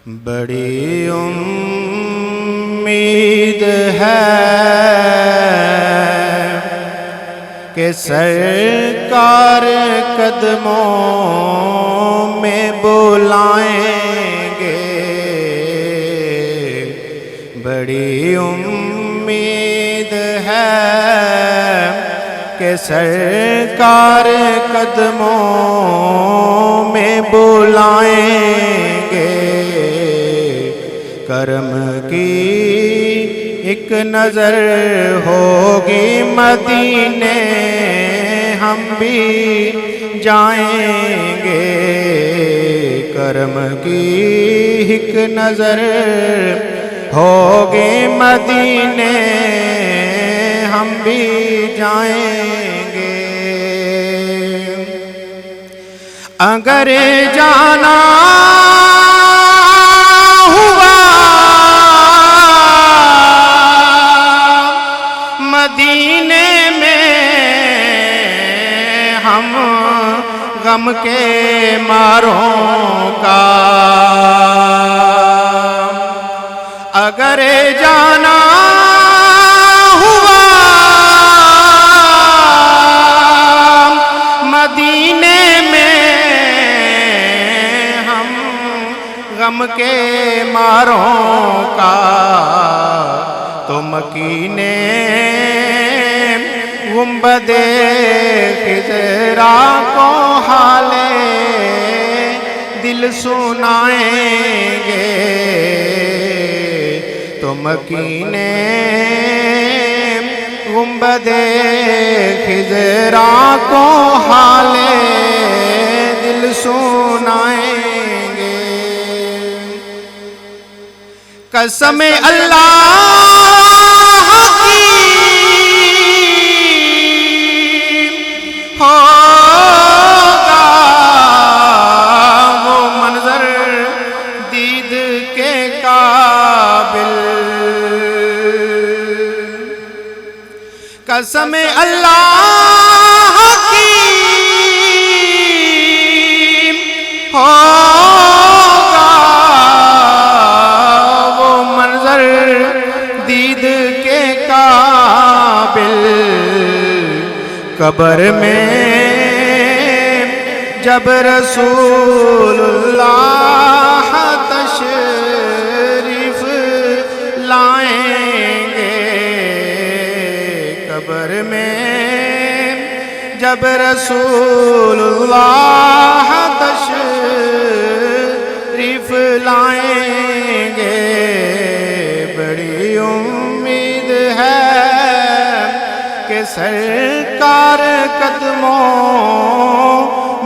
بڑی امید ہے کہ سرکار قدموں میں بلائیں گے، بڑی امید ہے کہ سرکار قدموں میں بلائیں گے، کرم کی ایک نظر ہوگی مدینے ہم بھی جائیں گے، کرم کی ایک نظر ہوگی مدینے ہم بھی جائیں گے، اگر جانا مدینے میں ہم غم کے ماروں کا، اگر جانا ہوا مدینے میں ہم غم کے ماروں کا، تو مکینے گنبد خضرا کو حال دل سنائیں گے، تو مکینے گنبد خضرا کو حال دل سنائیں گے، قسم اللہ کی ہوگا وہ منظر دید کے قابل، قسم اللہ کی ہوگا وہ منظر دید کے قابل، قبر میں جب رسول اللہ تشریف لائیں گے، قبر میں جب رسول اللہ تشریف لائیں گے، بڑی امید ہے کہ سرکار قدموں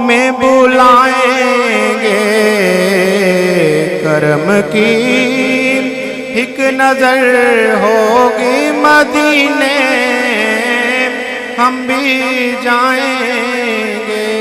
میں بلائیں گے، کرم کی ایک نظر ہوگی مدینے ہم بھی جائیں گے۔